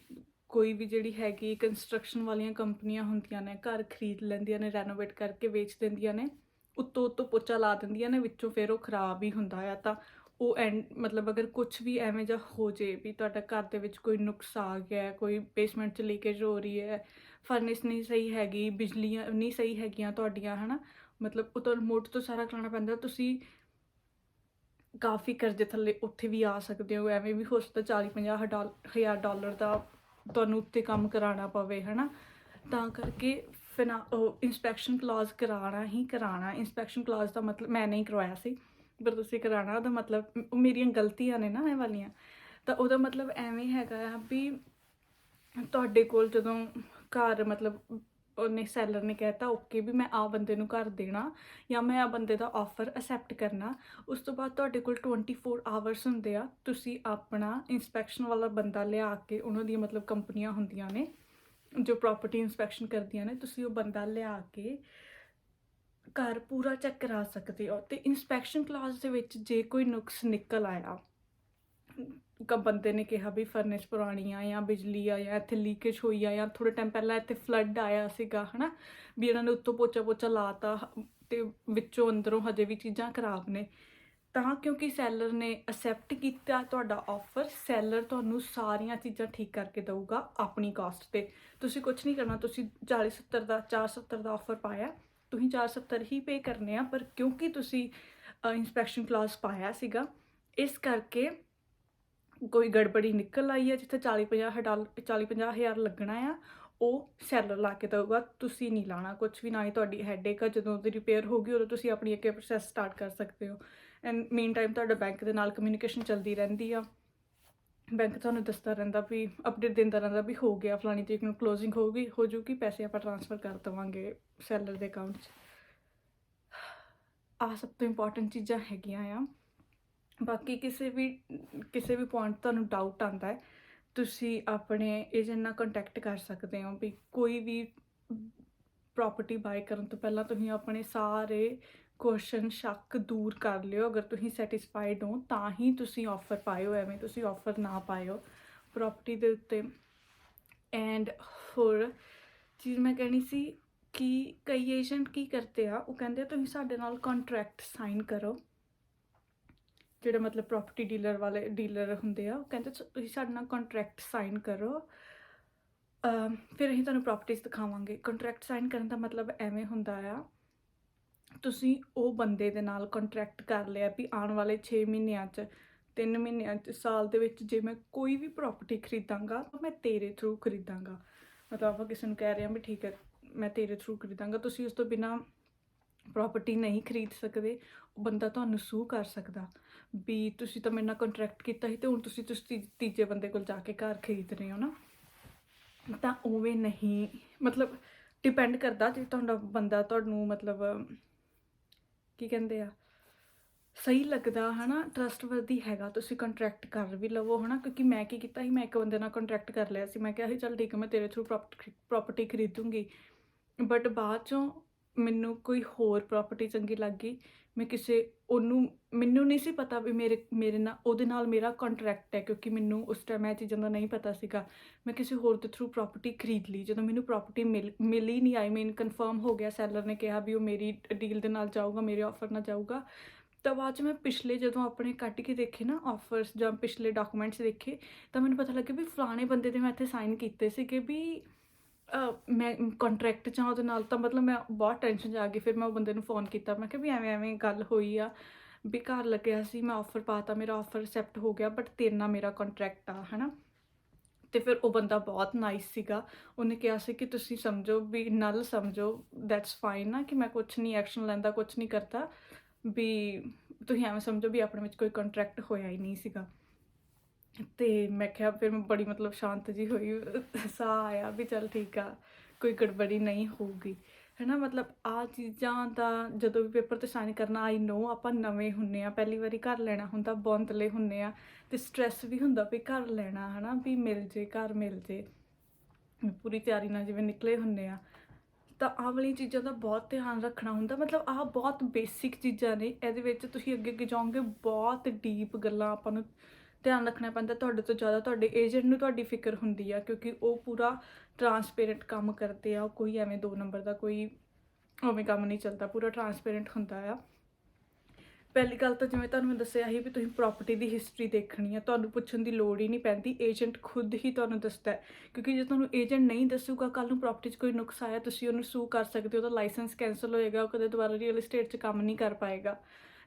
ਕੋਈ ਵੀ ਜਿਹੜੀ ਹੈਗੀ ਕੰਸਟਰਕਸ਼ਨ ਵਾਲੀਆਂ ਕੰਪਨੀਆਂ ਹੁੰਦੀਆਂ ਨੇ, ਘਰ ਖਰੀਦ ਲੈਂਦੀਆਂ ਨੇ, ਰੈਨੋਵੇਟ ਕਰਕੇ ਵੇਚ ਦਿੰਦੀਆਂ ਨੇ, ਉੱਤੋਂ ਪੋਚਾ ਲਾ ਦਿੰਦੀਆਂ ਨੇ, ਵਿੱਚੋਂ ਫਿਰ ਉਹ ਖ਼ਰਾਬ ਹੀ ਹੁੰਦਾ ਆ। ਤਾਂ ਉਹ ਮਤਲਬ ਅਗਰ ਕੁਛ ਵੀ ਐਵੇਂ ਜਿਹਾ ਹੋ ਜੇ ਵੀ ਤੁਹਾਡਾ ਘਰ ਦੇ ਵਿੱਚ ਕੋਈ ਨੁਕਸ ਆ ਗਿਆ, ਕੋਈ ਬੇਸਮੈਂਟ 'ਚ ਲੀਕੇਜ ਹੋ ਰਹੀ ਹੈ, ਫਰਨਿਸ ਨਹੀਂ ਸਹੀ ਹੈਗੀ, ਬਿਜਲੀਆਂ ਨਹੀਂ ਸਹੀ ਹੈਗੀਆਂ ਤੁਹਾਡੀਆਂ, ਹੈ ਨਾ, ਮਤਲਬ ਉਹ ਤੁਹਾਨੂੰ ਮੋਢ ਤੋਂ ਸਾਰਾ ਕਰਾਉਣਾ ਪੈਂਦਾ, ਤੁਸੀਂ ਕਾਫੀ ਕਰਜ਼ੇ ਥੱਲੇ ਉੱਥੇ ਵੀ ਆ ਸਕਦੇ ਹੋ। ਐਵੇਂ ਵੀ ਹੋ ਸਕਦਾ $40,000-50,000 ਦਾ ਤੁਹਾਨੂੰ ਉੱਤੇ ਕੰਮ ਕਰਾਉਣਾ ਪਵੇ, ਹੈ ਨਾ। ਤਾਂ ਕਰਕੇ ਇੰਸਪੈਕਸ਼ਨ ਕਲੌਜ਼ ਕਰਾਉਣਾ ਹੀ ਕਰਾਉਣਾ। ਇੰਸਪੈਕਸ਼ਨ ਕਲੌਜ਼ ਦਾ ਮਤਲਬ ਮੈਂ ਨਹੀਂ ਕਰਵਾਇਆ ਸੀ, ਪਰ ਤੁਸੀਂ ਕਰਾਉਣਾ। ਉਹਦਾ ਮਤਲਬ ਮੇਰੀਆਂ ਗਲਤੀਆਂ ਨੇ ਨਾ ਇਹ ਵਾਲੀਆਂ, ਤਾਂ ਉਹਦਾ ਮਤਲਬ ਐਵੇਂ ਹੈਗਾ ਆ ਵੀ ਤੁਹਾਡੇ ਕੋਲ ਜਦੋਂ ਘਰ ਮਤਲਬ ਉਹਨੇ ਸੈਲਰ ਨੇ ਕਹਿਤਾ ਓਕੇ ਵੀ ਮੈਂ ਆ ਬੰਦੇ ਨੂੰ ਘਰ ਦੇਣਾ, ਜਾਂ ਮੈਂ ਆ ਬੰਦੇ ਦਾ ਆਫਰ ਅਸੈਪਟ ਕਰਨਾ, ਉਸ ਤੋਂ ਬਾਅਦ ਤੁਹਾਡੇ ਕੋਲ 24 ਆਵਰਸ ਹੁੰਦੇ ਆ, ਤੁਸੀਂ ਆਪਣਾ ਇੰਸਪੈਕਸ਼ਨ ਵਾਲਾ ਬੰਦਾ ਲਿਆ ਕੇ, ਉਹਨਾਂ ਦੀਆਂ ਮਤਲਬ ਕੰਪਨੀਆਂ ਹੁੰਦੀਆਂ ਨੇ ਜੋ ਪ੍ਰੋਪਰਟੀ ਇੰਸਪੈਕਸ਼ਨ ਕਰਦੀਆਂ ਨੇ, ਤੁਸੀਂ ਉਹ ਬੰਦਾ ਲਿਆ ਕੇ ਘਰ ਪੂਰਾ ਚੈੱਕ ਕਰਾ ਸਕਦੇ ਹੋ। ਅਤੇ ਇੰਸਪੈਕਸ਼ਨ ਕਲਾਸ ਦੇ ਵਿੱਚ ਜੇ ਕੋਈ ਨੁਕਸ ਨਿਕਲ ਆਇਆ, ਬੰਦੇ ਨੇ ਕਿਹਾ ਵੀ ਫਰਨਿਸ ਪੁਰਾਣੀ ਆ ਜਾਂ ਬਿਜਲੀ ਆ ਜਾਂ ਇੱਥੇ ਲੀਕੇਜ ਹੋਈ ਆ ਜਾਂ ਥੋੜ੍ਹੇ ਟਾਈਮ ਪਹਿਲਾਂ ਇੱਥੇ ਫਲੱਡ ਆਇਆ ਸੀਗਾ ਹੈ ਨਾ, ਵੀ ਇਹਨਾਂ ਨੇ ਉੱਤੋਂ ਪੋਚਾ ਪੋਚਾ ਲਾਤਾ ਅਤੇ ਵਿੱਚੋਂ ਅੰਦਰੋਂ ਹਜੇ ਵੀ ਚੀਜ਼ਾਂ ਖਰਾਬ ਨੇ, ਤਾਂ ਕਿਉਂਕਿ ਸੈਲਰ ਨੇ ਅਸੈਪਟ ਕੀਤਾ ਤੁਹਾਡਾ ਆਫਰ, ਸੈਲਰ ਤੁਹਾਨੂੰ ਸਾਰੀਆਂ ਚੀਜ਼ਾਂ ਠੀਕ ਕਰਕੇ ਦਊਗਾ ਆਪਣੀ ਕਾਸਟ 'ਤੇ। ਤੁਸੀਂ ਕੁਛ ਨਹੀਂ ਕਰਨਾ, ਤੁਸੀਂ 40-70 ਦਾ 470 ਦਾ ਆਫਰ ਪਾਇਆ, ਤੁਸੀਂ 470 ਹੀ ਪੇ ਕਰਨੇ ਆ, ਪਰ ਕਿਉਂਕਿ ਤੁਸੀਂ ਇੰਸਪੈਕਸ਼ਨ ਕਲਾਸ ਪਾਇਆ ਸੀਗਾ, ਇਸ ਕਰਕੇ ਕੋਈ ਗੜਬੜੀ ਨਿਕਲ ਆਈ ਹੈ ਜਿੱਥੇ 40-50 ਹਜ਼ਾਰ ਲੱਗਣਾ ਆ, ਉਹ ਸੈਲਰ ਲਾ ਕੇ ਦਊਗਾ, ਤੁਸੀਂ ਨਹੀਂ ਲਾਣਾ ਕੁਛ ਵੀ, ਨਾ ਹੀ ਤੁਹਾਡੀ ਹੈਡੇਕ ਆ। ਜਦੋਂ ਉਹਦੀ ਰਿਪੇਅਰ ਹੋ ਗਈ ਉਦੋਂ ਤੁਸੀਂ ਆਪਣੀ ਅੱਗੇ ਪ੍ਰੋਸੈਸ ਸਟਾਰਟ ਕਰ ਸਕਦੇ ਹੋ। ਐਂਡ ਮੇਨ ਟਾਈਮ ਤੁਹਾਡਾ ਬੈਂਕ ਦੇ ਨਾਲ ਕਮਿਊਨੀਕੇਸ਼ਨ ਚੱਲਦੀ ਰਹਿੰਦੀ ਆ, ਬੈਂਕ ਤੁਹਾਨੂੰ ਦੱਸਦਾ ਰਹਿੰਦਾ ਵੀ ਅਪਡੇਟ ਦਿੰਦਾ ਰਹਿੰਦਾ ਵੀ ਹੋ ਗਿਆ ਫਲਾਣੀ ਤਰੀਕ ਨੂੰ ਕਲੋਜ਼ਿੰਗ ਹੋ ਜੂਗੀ, ਪੈਸੇ ਆਪਾਂ ਟ੍ਰਾਂਸਫਰ ਕਰ ਦੇਵਾਂਗੇ ਸੈਲਰ ਦੇ ਅਕਾਊਂਟ 'ਚ। ਆਹ ਸਭ ਤੋਂ ਇੰਪੋਰਟੈਂਟ ਚੀਜ਼ਾਂ ਹੈਗੀਆਂ ਆ। ਬਾਕੀ ਕਿਸੇ ਵੀ ਪੁਆਇੰਟ ਤੁਹਾਨੂੰ ਡਾਊਟ ਆਉਂਦਾ ਹੈ, ਤੁਸੀਂ ਆਪਣੇ ਏਜੰਟ ਨਾਲ ਕੰਟੈਕਟ ਕਰ ਸਕਦੇ ਹੋ। ਵੀ ਕੋਈ ਵੀ ਪ੍ਰੋਪਰਟੀ ਬਾਏ ਕਰਨ ਤੋਂ ਪਹਿਲਾਂ ਤੁਸੀਂ ਆਪਣੇ ਸਾਰੇ ਕੁਐਸਚਨ ਸ਼ੱਕ ਦੂਰ ਕਰ ਲਿਓ। ਅਗਰ ਤੁਸੀਂ ਸੈਟਿਸਫਾਈਡ ਹੋ ਤਾਂ ਹੀ ਤੁਸੀਂ ਆਫਰ ਪਾਇਓ, ਐਵੇਂ ਤੁਸੀਂ ਆਫਰ ਨਾ ਪਾਇਓ ਪ੍ਰੋਪਰਟੀ ਦੇ ਉੱਤੇ। ਐਂਡ ਹੋਰ ਚੀਜ਼ ਮੈਂ ਕਹਿਣੀ ਸੀ ਕਿ ਕਈ ਏਜੰਟ ਕੀ ਕਰਦੇ ਆ, ਉਹ ਕਹਿੰਦੇ ਆ ਤੁਸੀਂ ਸਾਡੇ ਨਾਲ ਕੰਟਰੈਕਟ ਸਾਈਨ ਕਰੋ। ਜਿਹੜੇ ਮਤਲਬ ਪ੍ਰੋਪਰਟੀ ਡੀਲਰ ਹੁੰਦੇ ਆ, ਉਹ ਕਹਿੰਦੇ ਤੁਸੀਂ ਸਾਡੇ ਨਾਲ ਕੰਟਰੈਕਟ ਸਾਈਨ ਕਰੋ, ਫਿਰ ਅਸੀਂ ਤੁਹਾਨੂੰ ਪ੍ਰੋਪਰਟੀਜ਼ ਦਿਖਾਵਾਂਗੇ। ਕੰਟਰੈਕਟ ਸਾਈਨ ਕਰਨ ਦਾ ਮਤਲਬ ਐਵੇਂ ਹੁੰਦਾ ਆ, ਤੁਸੀਂ ਉਹ ਬੰਦੇ ਦੇ ਨਾਲ ਕੰਟਰੈਕਟ ਕਰ ਲਿਆ ਵੀ ਆਉਣ ਵਾਲੇ 6 ਮਹੀਨਿਆਂ 'ਚ, 3 ਮਹੀਨਿਆਂ 'ਚ, ਸਾਲ ਦੇ ਵਿੱਚ ਜੇ ਮੈਂ ਕੋਈ ਵੀ ਪ੍ਰੋਪਰਟੀ ਖਰੀਦਾਂਗਾ ਤਾਂ ਮੈਂ ਤੇਰੇ ਥਰੂ ਖਰੀਦਾਂਗਾ। ਮਤਲਬ ਆਪਾਂ ਕਿਸੇ ਨੂੰ ਕਹਿ ਰਹੇ ਹਾਂ ਵੀ ਠੀਕ ਹੈ ਮੈਂ ਤੇਰੇ ਥਰੂ ਖਰੀਦਾਂਗਾ, ਤੁਸੀਂ ਉਸ ਤੋਂ ਬਿਨਾਂ ਪ੍ਰੋਪਰਟੀ ਨਹੀਂ ਖਰੀਦ ਸਕਦੇ। ਉਹ ਬੰਦਾ ਤੁਹਾਨੂੰ ਸੂ ਕਰ ਸਕਦਾ ਵੀ ਤੁਸੀਂ ਤਾਂ ਮੇਰੇ ਨਾਲ ਕੰਟਰੈਕਟ ਕੀਤਾ ਸੀ ਅਤੇ ਹੁਣ ਤੁਸੀਂ ਤੀਜੇ ਬੰਦੇ ਕੋਲ ਜਾ ਕੇ ਘਰ ਖਰੀਦ ਰਹੇ ਹੋ ਨਾ। ਤਾਂ ਉਵੇਂ ਨਹੀਂ, ਮਤਲਬ ਡਿਪੈਂਡ ਕਰਦਾ ਜੇ ਤੁਹਾਡਾ ਬੰਦਾ ਤੁਹਾਨੂੰ ਮਤਲਬ ਕੀ ਕਹਿੰਦੇ ਆ ਸਹੀ ਲੱਗਦਾ ਹੈ ਨਾ, ਟਰਸਟਵਰਦੀ ਹੈਗਾ, ਤੁਸੀਂ ਕੰਟਰੈਕਟ ਕਰ ਵੀ ਲਵੋ ਹੈ ਨਾ। ਕਿਉਂਕਿ ਮੈਂ ਕੀ ਕੀਤਾ ਸੀ, ਮੈਂ ਇੱਕ ਬੰਦੇ ਨਾਲ ਕੰਟਰੈਕਟ ਕਰ ਲਿਆ ਸੀ, ਮੈਂ ਕਿਹਾ ਸੀ ਚੱਲ ਠੀਕ ਹੈ ਮੈਂ ਤੇਰੇ ਥਰੂ ਪ੍ਰੋਪਰਟੀ ਖਰੀਦੂੰਗੀ, ਬਟ ਬਾਅਦ 'ਚੋਂ ਮੈਨੂੰ ਕੋਈ ਹੋਰ ਪ੍ਰੋਪਰਟੀ ਚੰਗੀ ਲੱਗ ਗਈ। ਮੈਂ ਮੈਨੂੰ ਨਹੀਂ ਸੀ ਪਤਾ ਵੀ ਮੇਰੇ ਨਾਲ ਉਹਦੇ ਨਾਲ ਮੇਰਾ ਕੰਟਰੈਕਟ ਹੈ, ਕਿਉਂਕਿ ਮੈਨੂੰ ਉਸ ਟਾਈਮ ਇਹ ਚੀਜ਼ਾਂ ਦਾ ਨਹੀਂ ਪਤਾ ਸੀਗਾ। ਮੈਂ ਕਿਸੇ ਹੋਰ ਦੇ ਥਰੂ ਪ੍ਰੋਪਰਟੀ ਖਰੀਦ ਲਈ, ਜਦੋਂ ਮੈਨੂੰ ਪ੍ਰੋਪਰਟੀ ਮਿਲ ਹੀ ਨਹੀਂ, ਆਈ ਕਨਫਰਮ ਹੋ ਗਿਆ, ਸੈਲਰ ਨੇ ਕਿਹਾ ਵੀ ਉਹ ਮੇਰੀ ਡੀਲ ਦੇ ਨਾਲ ਜਾਊਗਾ, ਮੇਰੇ ਆਫਰ ਨਾਲ ਜਾਊਗਾ। ਤਾਂ ਬਾਅਦ 'ਚ ਮੈਂ ਪਿਛਲੇ ਜਦੋਂ ਆਪਣੇ ਕੱਢ ਕੇ ਦੇਖੇ ਨਾ ਆਫਰਸ ਜਾਂ ਪਿਛਲੇ ਡਾਕੂਮੈਂਟਸ ਦੇਖੇ, ਤਾਂ ਮੈਨੂੰ ਪਤਾ ਲੱਗਿਆ ਵੀ ਫਲਾਣੇ ਬੰਦੇ ਦੇ ਮੈਂ ਇੱਥੇ ਸਾਈਨ ਕੀਤੇ ਸੀਗੇ ਵੀ ਮੈਂ ਕੰਟਰੈਕਟ 'ਚ ਹਾਂ ਉਹਦੇ ਨਾਲ। ਤਾਂ ਮਤਲਬ ਮੈਂ ਬਹੁਤ ਟੈਨਸ਼ਨ 'ਚ ਆ ਗਈ। ਫਿਰ ਮੈਂ ਉਹ ਬੰਦੇ ਨੂੰ ਫ਼ੋਨ ਕੀਤਾ, ਮੈਂ ਕਿਹਾ ਵੀ ਐਵੇਂ ਗੱਲ ਹੋਈ ਆ ਵੀ ਘਰ ਲੱਗਿਆ ਸੀ, ਮੈਂ ਆਫਰ ਪਾਤਾ, ਮੇਰਾ ਆਫਰ ਅਸੈਪਟ ਹੋ ਗਿਆ, ਬਟ ਤੇਰੇ ਨਾਲ ਮੇਰਾ ਕੰਟਰੈਕਟ ਆ ਹੈ ਨਾ। ਅਤੇ ਫਿਰ ਉਹ ਬੰਦਾ ਬਹੁਤ ਨਾਈਸ ਸੀਗਾ, ਉਹਨੇ ਕਿਹਾ ਸੀ ਕਿ ਤੁਸੀਂ ਸਮਝੋ ਵੀ ਨਲ ਸਮਝੋ, ਦੈਟਸ ਫਾਈਨ ਨਾ, ਕਿ ਮੈਂ ਕੁਛ ਨਹੀਂ ਐਕਸ਼ਨ ਲੈਂਦਾ, ਕੁਛ ਨਹੀਂ ਕਰਦਾ, ਵੀ ਤੁਸੀਂ ਐਵੇਂ ਸਮਝੋ ਵੀ ਆਪਣੇ ਵਿੱਚ ਕੋਈ ਕੰਟਰੈਕਟ ਹੋਇਆ ਹੀ ਨਹੀਂ ਸੀਗਾ। ਅਤੇ ਮੈਂ ਕਿਹਾ ਫਿਰ ਮੈਂ ਬੜੀ ਮਤਲਬ ਸ਼ਾਂਤ ਜਿਹੀ ਹੋਈ, ਸਾਹ ਆਇਆ ਵੀ ਚੱਲ ਠੀਕ ਆ, ਕੋਈ ਗੜਬੜੀ ਨਹੀਂ ਹੋਊਗੀ ਹੈ ਨਾ। ਮਤਲਬ ਆਹ ਚੀਜ਼ਾਂ ਦਾ ਜਦੋਂ ਵੀ ਪੇਪਰ 'ਤੇ ਸਾਈਨ ਕਰਨਾ, ਆਈ ਨੋ ਆਪਾਂ ਨਵੇਂ ਹੁੰਦੇ ਹਾਂ, ਪਹਿਲੀ ਵਾਰੀ ਘਰ ਲੈਣਾ ਹੁੰਦਾ, ਬੌਂਤਲੇ ਹੁੰਦੇ ਆ, ਅਤੇ ਸਟਰੈਸ ਵੀ ਹੁੰਦਾ ਵੀ ਘਰ ਲੈਣਾ ਹੈ ਨਾ, ਵੀ ਘਰ ਮਿਲ ਜੇ, ਪੂਰੀ ਤਿਆਰੀ ਨਾਲ ਜਿਵੇਂ ਨਿਕਲੇ ਹੁੰਦੇ ਆ। ਤਾਂ ਆਹ ਵਾਲੀਆਂ ਚੀਜ਼ਾਂ ਦਾ ਬਹੁਤ ਧਿਆਨ ਰੱਖਣਾ ਹੁੰਦਾ। ਮਤਲਬ ਆਹ ਬਹੁਤ ਬੇਸਿਕ ਚੀਜ਼ਾਂ ਨੇ, ਇਹਦੇ ਵਿੱਚ ਤੁਸੀਂ ਅੱਗੇ ਜਾਓਗੇ ਬਹੁਤ ਡੀਪ ਗੱਲਾਂ ਆਪਾਂ ਨੂੰ ਧਿਆਨ ਰੱਖਣਾ ਪੈਂਦਾ। ਤੁਹਾਡੇ ਤੋਂ ਜ਼ਿਆਦਾ ਤੁਹਾਡੇ ਏਜੰਟ ਨੂੰ ਤੁਹਾਡੀ ਫਿਕਰ ਹੁੰਦੀ ਆ, ਕਿਉਂਕਿ ਉਹ ਪੂਰਾ ਟਰਾਂਸਪੇਰੈਂਟ ਕੰਮ ਕਰਦੇ ਆ, ਕੋਈ ਐਵੇਂ 2 ਨੰਬਰ ਦਾ ਕੋਈ ਉਵੇਂ ਕੰਮ ਨਹੀਂ ਚੱਲਦਾ, ਪੂਰਾ ਟਰਾਂਸਪੇਰੈਂਟ ਹੁੰਦਾ ਆ। ਪਹਿਲੀ ਗੱਲ ਤਾਂ ਜਿਵੇਂ ਤੁਹਾਨੂੰ ਮੈਂ ਦੱਸਿਆ ਸੀ ਵੀ ਤੁਸੀਂ ਪ੍ਰੋਪਰਟੀ ਦੀ ਹਿਸਟਰੀ ਦੇਖਣੀ ਆ, ਤੁਹਾਨੂੰ ਪੁੱਛਣ ਦੀ ਲੋੜ ਹੀ ਨਹੀਂ ਪੈਂਦੀ, ਏਜੰਟ ਖੁਦ ਹੀ ਤੁਹਾਨੂੰ ਦੱਸਦਾ। ਕਿਉਂਕਿ ਜੇ ਤੁਹਾਨੂੰ ਏਜੰਟ ਨਹੀਂ ਦੱਸੂਗਾ, ਕੱਲ੍ਹ ਨੂੰ ਪ੍ਰੋਪਰਟੀ 'ਚ ਕੋਈ ਨੁਕਸ ਆਇਆ, ਤੁਸੀਂ ਉਹਨੂੰ ਸੂ ਕਰ ਸਕਦੇ ਹੋ, ਉਹਦਾ ਲਾਇਸੈਂਸ ਕੈਂਸਲ ਹੋਏਗਾ, ਉਹ ਕਦੇ ਦੁਬਾਰਾ ਰੀਅਲ ਇਸਟੇਟ 'ਚ ਕੰਮ ਨਹੀਂ ਕਰ ਪਾਏਗਾ।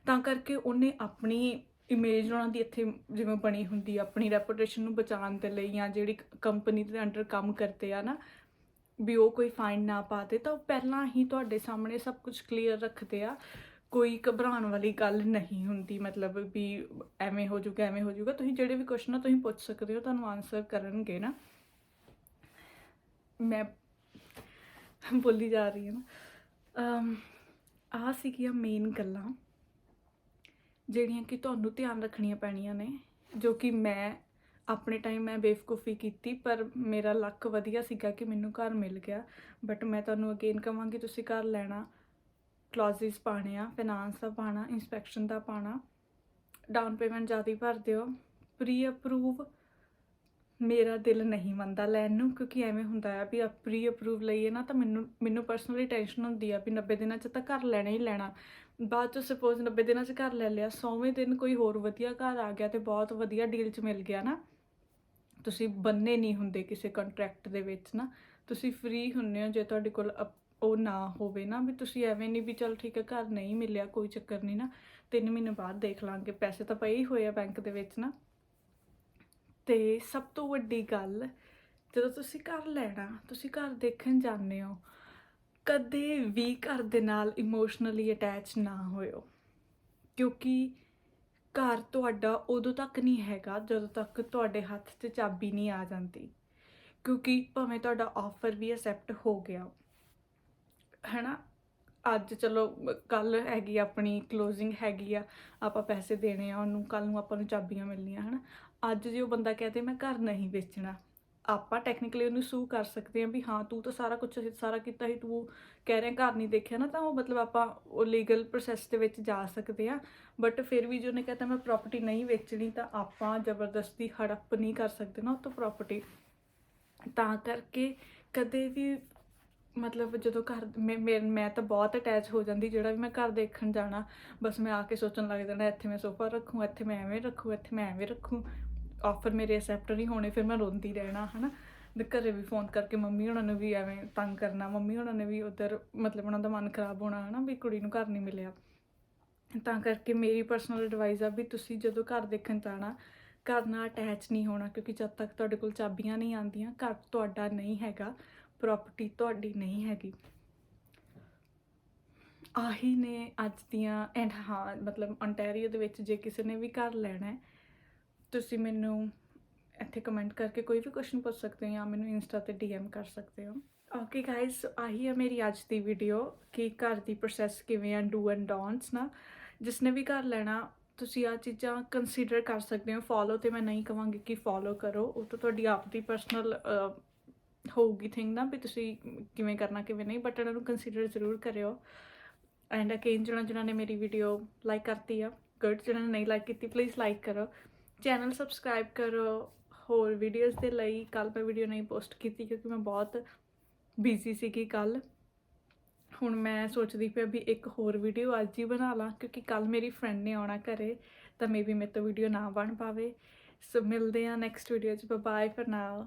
ਤਾਂ ਕਰਕੇ ਉਹਨੇ ਆਪਣੀ ਇਮੇਜ ਉਹਨਾਂ ਦੀ ਇੱਥੇ ਜਿਵੇਂ ਬਣੀ ਹੁੰਦੀ ਆ, ਆਪਣੀ ਰੈਪੂਟੇਸ਼ਨ ਨੂੰ ਬਚਾਉਣ ਦੇ ਲਈ, ਜਾਂ ਜਿਹੜੀ ਕੰਪਨੀ ਦੇ ਅੰਡਰ ਕੰਮ ਕਰਦੇ ਆ ਨਾ, ਵੀ ਉਹ ਕੋਈ ਫਾਈਨ ਨਾ ਪਾ ਦੇ, ਤਾਂ ਉਹ ਪਹਿਲਾਂ ਹੀ ਤੁਹਾਡੇ ਸਾਹਮਣੇ ਸਭ ਕੁਝ ਕਲੀਅਰ ਰੱਖਦੇ ਆ। ਕੋਈ ਘਬਰਾਉਣ ਵਾਲੀ ਗੱਲ ਨਹੀਂ ਹੁੰਦੀ, ਮਤਲਬ ਵੀ ਐਵੇਂ ਹੋ ਜਾਊਗਾ। ਤੁਸੀਂ ਜਿਹੜੇ ਵੀ ਕੁਐਸਚਨ ਆ ਤੁਸੀਂ ਪੁੱਛ ਸਕਦੇ ਹੋ, ਤੁਹਾਨੂੰ ਆਨਸਰ ਕਰਨਗੇ ਨਾ। ਮੈਂ ਬੋਲੀ ਜਾ ਰਹੀ ਹਾਂ। ਆਹ ਸੀਗੀਆਂ ਮੇਨ ਗੱਲਾਂ ਜਿਹੜੀਆਂ ਕਿ ਤੁਹਾਨੂੰ ਧਿਆਨ ਰੱਖਣੀਆਂ ਪੈਣੀਆਂ ਨੇ, ਜੋ ਕਿ ਮੈਂ ਆਪਣੇ ਟਾਈਮ ਮੈਂ ਬੇਵਕੂਫੀ ਕੀਤੀ, ਪਰ ਮੇਰਾ ਲੱਕ ਵਧੀਆ ਸੀਗਾ ਕਿ ਮੈਨੂੰ ਘਰ ਮਿਲ ਗਿਆ। ਬਟ ਮੈਂ ਤੁਹਾਨੂੰ ਅਗੇਨ ਕਹਾਂਗੀ, ਤੁਸੀਂ ਘਰ ਲੈਣਾ, ਕਲੌਜ਼ਿਸ ਪਾਉਣੇ ਆ, ਫਾਈਨਾਂਸ ਦਾ ਪਾਉਣਾ, ਇੰਸਪੈਕਸ਼ਨ ਦਾ ਪਾਉਣਾ, ਡਾਊਨ ਪੇਮੈਂਟ ਜ਼ਿਆਦਾ ਹੀ ਭਰ ਦਿਓ, ਪ੍ਰੀ ਅਪਰੂਵ ਮੇਰਾ ਦਿਲ ਨਹੀਂ ਮੰਨਦਾ ਲੈਣ ਨੂੰ, ਕਿਉਂਕਿ ਐਵੇਂ ਹੁੰਦਾ ਆ ਵੀ ਪ੍ਰੀ ਅਪਰੂਵ ਲਈਏ ਨਾ ਤਾਂ ਮੈਨੂੰ ਪਰਸਨਲੀ ਟੈਨਸ਼ਨ ਹੁੰਦੀ ਆ ਵੀ 90 ਦਿਨਾਂ 'ਚ ਤਾਂ ਘਰ ਲੈਣਾ ਹੀ ਲੈਣਾ। ਬਾਅਦ 'ਚ ਸਪੋਜ਼ 90 ਦਿਨਾਂ 'ਚ ਘਰ ਲੈ ਲਿਆ, 100ਵੇਂ ਦਿਨ ਕੋਈ ਹੋਰ ਵਧੀਆ ਘਰ ਆ ਗਿਆ ਤੇ ਬਹੁਤ ਵਧੀਆ ਡੀਲ 'ਚ ਮਿਲ ਗਿਆ ਨਾ, ਤੁਸੀਂ ਬੰਨੇ ਨਹੀਂ ਹੁੰਦੇ ਕਿਸੇ ਕੰਟਰੈਕਟ ਦੇ ਵਿੱਚ ਨਾ, ਤੁਸੀਂ ਫ੍ਰੀ ਹੁੰਦੇ ਹੋ ਜੇ ਤੁਹਾਡੇ ਕੋਲ ਉਹ ਨਾ ਹੋਵੇ ਨਾ, ਵੀ ਤੁਸੀਂ ਐਵੇਂ ਨਹੀਂ ਵੀ ਚੱਲ ਠੀਕ ਹੈ ਘਰ ਨਹੀਂ ਮਿਲਿਆ ਕੋਈ ਚੱਕਰ ਨਹੀਂ ਨਾ, 3 ਮਹੀਨੇ ਬਾਅਦ ਦੇਖ ਲਾਂਗੇ, ਪੈਸੇ ਤਾਂ ਪਏ ਹੀ ਹੋਏ ਆ ਬੈਂਕ ਦੇ ਵਿੱਚ ਨਾ। ਤੇ ਸਭ ਤੋਂ ਵੱਡੀ ਗੱਲ, ਜਦੋਂ ਤੁਸੀਂ ਘਰ ਲੈਣਾ, ਤੁਸੀਂ ਘਰ ਦੇਖਣ ਜਾਂਦੇ ਹੋ, ਕਦੇ ਵੀ ਘਰ ਦੇ ਨਾਲ ਇਮੋਸ਼ਨਲੀ ਅਟੈਚ ਨਾ ਹੋਇਓ, ਕਿਉਂਕਿ ਘਰ ਤੁਹਾਡਾ ਉਦੋਂ ਤੱਕ ਨਹੀਂ ਹੈਗਾ ਜਦੋਂ ਤੱਕ ਤੁਹਾਡੇ ਹੱਥ 'ਚ ਚਾਬੀ ਨਹੀਂ ਆ ਜਾਂਦੀ। ਕਿਉਂਕਿ ਭਾਵੇਂ ਤੁਹਾਡਾ ਆਫਰ ਵੀ ਅਸੈਪਟ ਹੋ ਗਿਆ ਹੈ ਨਾ, ਅੱਜ ਚਲੋ ਕੱਲ੍ਹ ਹੈਗੀ ਆਪਣੀ ਕਲੋਜ਼ਿੰਗ ਹੈਗੀ ਆ, ਆਪਾਂ ਪੈਸੇ ਦੇਣੇ ਆ ਉਹਨੂੰ, ਕੱਲ੍ਹ ਨੂੰ ਆਪਾਂ ਨੂੰ ਚਾਬੀਆਂ ਮਿਲਣੀਆਂ ਹੈ ਨਾ। ਅੱਜ ਜੇ ਉਹ ਬੰਦਾ ਕਹਦੇ ਮੈਂ ਘਰ ਨਹੀਂ ਵੇਚਣਾ, ਆਪਾਂ ਟੈਕਨੀਕਲੀ ਉਹਨੂੰ ਸੂ ਕਰ ਸਕਦੇ ਹਾਂ ਵੀ ਹਾਂ ਤੂੰ ਤਾਂ ਸਾਰਾ ਕੁਛ ਸਾਰਾ ਕੀਤਾ ਸੀ, ਤੂੰ ਕਹਿ ਰਿਹਾ ਘਰ ਨਹੀਂ ਦੇਖਿਆ ਨਾ, ਤਾਂ ਉਹ ਮਤਲਬ ਆਪਾਂ ਉਹ ਲੀਗਲ ਪ੍ਰੋਸੈਸ ਦੇ ਵਿੱਚ ਜਾ ਸਕਦੇ ਹਾਂ। ਬਟ ਫਿਰ ਵੀ ਜੇ ਉਹਨੇ ਕਹਤਾ ਮੈਂ ਪ੍ਰੋਪਰਟੀ ਨਹੀਂ ਵੇਚਣੀ, ਤਾਂ ਆਪਾਂ ਜ਼ਬਰਦਸਤੀ ਹੜੱਪ ਨਹੀਂ ਕਰ ਸਕਦੇ ਨਾ ਉਹ ਤੋਂ ਪ੍ਰੋਪਰਟੀ। ਤਾਂ ਕਰਕੇ ਕਦੇ ਵੀ ਮਤਲਬ ਜਦੋਂ ਘਰ ਮੈਂ ਤਾਂ ਬਹੁਤ ਅਟੈਚ ਹੋ ਜਾਂਦੀ, ਜਿਹੜਾ ਵੀ ਮੈਂ ਘਰ ਦੇਖਣ ਜਾਣਾ ਬਸ ਮੈਂ ਆ ਕੇ ਸੋਚਣ ਲੱਗ ਜਾਣਾ ਇੱਥੇ ਮੈਂ ਸੋਫਾ ਰੱਖੂੰ, ਇੱਥੇ ਮੈਂ ਐਵੇਂ ਰੱਖੂੰ, ਇੱਥੇ ਮੈਂ ਐਵੇਂ ਰੱਖੂੰ, ਆਫਰ ਮੇਰੇ ਅਸੈਪਟ ਨਹੀਂ ਹੋਣੇ, ਫਿਰ ਮੈਂ ਰੋਂਦੀ ਰਹਿਣਾ ਹੈ ਨਾ। ਤੇ ਘਰੇ ਵੀ ਫੋਨ ਕਰਕੇ ਮੰਮੀ ਉਹਨਾਂ ਨੂੰ ਵੀ ਐਵੇਂ ਤੰਗ ਕਰਨਾ, ਮੰਮੀ ਉਹਨਾਂ ਨੇ ਵੀ ਉੱਧਰ ਮਤਲਬ ਉਹਨਾਂ ਦਾ ਮਨ ਖਰਾਬ ਹੋਣਾ ਹੈ ਨਾ ਵੀ ਕੁੜੀ ਨੂੰ ਘਰ ਨਹੀਂ ਮਿਲਿਆ। ਤਾਂ ਕਰਕੇ ਮੇਰੀ ਪਰਸਨਲ ਐਡਵਾਈਸ ਆ ਵੀ ਤੁਸੀਂ ਜਦੋਂ ਘਰ ਦੇਖਣ ਜਾਣਾ, ਘਰ ਨਾਲ ਅਟੈਚ ਨਹੀਂ ਹੋਣਾ, ਕਿਉਂਕਿ ਜਦ ਤੱਕ ਤੁਹਾਡੇ ਕੋਲ ਚਾਬੀਆਂ ਨਹੀਂ ਆਉਂਦੀਆਂ ਘਰ ਤੁਹਾਡਾ ਨਹੀਂ ਹੈਗਾ, ਪ੍ਰੋਪਰਟੀ ਤੁਹਾਡੀ ਨਹੀਂ ਹੈਗੀ। ਆਹੀ ਨੇ ਅੱਜ ਦੀਆਂ। ਐਂਡ ਹਾਂ ਮਤਲਬ ontario ਦੇ ਵਿੱਚ ਜੇ ਕਿਸੇ ਨੇ ਵੀ ਘਰ ਲੈਣਾ ਹੈ, ਤੁਸੀਂ ਮੈਨੂੰ ਇੱਥੇ ਕਮੈਂਟ ਕਰਕੇ ਕੋਈ ਵੀ ਕੁਐਸਚਨ ਪੁੱਛ ਸਕਦੇ ਹੋ ਜਾਂ ਮੈਨੂੰ ਇੰਸਟਾ 'ਤੇ DM ਕਰ ਸਕਦੇ ਹੋ। ਓਕੇ ਗਾਇਜ਼, ਆਹੀ ਆ ਮੇਰੀ ਅੱਜ ਦੀ ਵੀਡੀਓ ਕਿ ਘਰ ਦੀ ਪ੍ਰੋਸੈਸ ਕਿਵੇਂ ਆ, ਡੂ ਐਂਡ ਡੋਂਟਸ ਨਾ। ਜਿਸਨੇ ਵੀ ਘਰ ਲੈਣਾ ਤੁਸੀਂ ਆਹ ਚੀਜ਼ਾਂ ਕੰਸੀਡਰ ਕਰ ਸਕਦੇ ਹੋ। ਫੋਲੋ ਤੇ ਮੈਂ ਨਹੀਂ ਕਹਾਂਗੀ ਕਿ ਫੋਲੋ ਕਰੋ, ਉਹ ਤਾਂ ਤੁਹਾਡੀ ਆਪਦੀ ਪਰਸਨਲ ਹੋਊਗੀ ਥਿੰਗ ਨਾ ਵੀ ਤੁਸੀਂ ਕਿਵੇਂ ਕਰਨਾ ਕਿਵੇਂ ਨਹੀਂ, ਬਟ ਇਹਨਾਂ ਨੂੰ ਕੰਸੀਡਰ ਜ਼ਰੂਰ ਕਰਿਓ। ਐਂਡ ਅਗੇਨ ਜਿਹਨਾਂ ਨੇ ਮੇਰੀ ਵੀਡੀਓ ਲਾਈਕ ਕਰਤੀ ਆ ਗੁੱਡ, ਜਿਹਨਾਂ ਨੇ ਨਹੀਂ ਲਾਈਕ ਕੀਤੀ ਪਲੀਜ਼ ਲਾਈਕ ਕਰੋ, ਚੈਨਲ ਸਬਸਕ੍ਰਾਈਬ ਕਰੋ ਹੋਰ ਵੀਡੀਓਜ਼ ਦੇ ਲਈ। ਕੱਲ੍ਹ ਮੈਂ ਵੀਡੀਓ ਨਹੀਂ ਪੋਸਟ ਕੀਤੀ ਕਿਉਂਕਿ ਮੈਂ ਬਹੁਤ ਬਿਜ਼ੀ ਸੀਗੀ ਕੱਲ੍ਹ। ਹੁਣ ਮੈਂ ਸੋਚਦੀ ਪਈ ਵੀ ਇੱਕ ਹੋਰ ਵੀਡੀਓ ਅੱਜ ਹੀ ਬਣਾ ਲਾਂ, ਕਿਉਂਕਿ ਕੱਲ੍ਹ ਮੇਰੀ ਫਰੈਂਡ ਨੇ ਆਉਣਾ ਘਰੇ, ਤਾਂ ਮੇਬੀ ਮੇਰੇ ਤੋਂ ਵੀਡੀਓ ਨਾ ਬਣ ਪਾਵੇ। ਸੋ ਮਿਲਦੇ ਹਾਂ ਨੈਕਸਟ ਵੀਡੀਓ 'ਚ। Bye for now.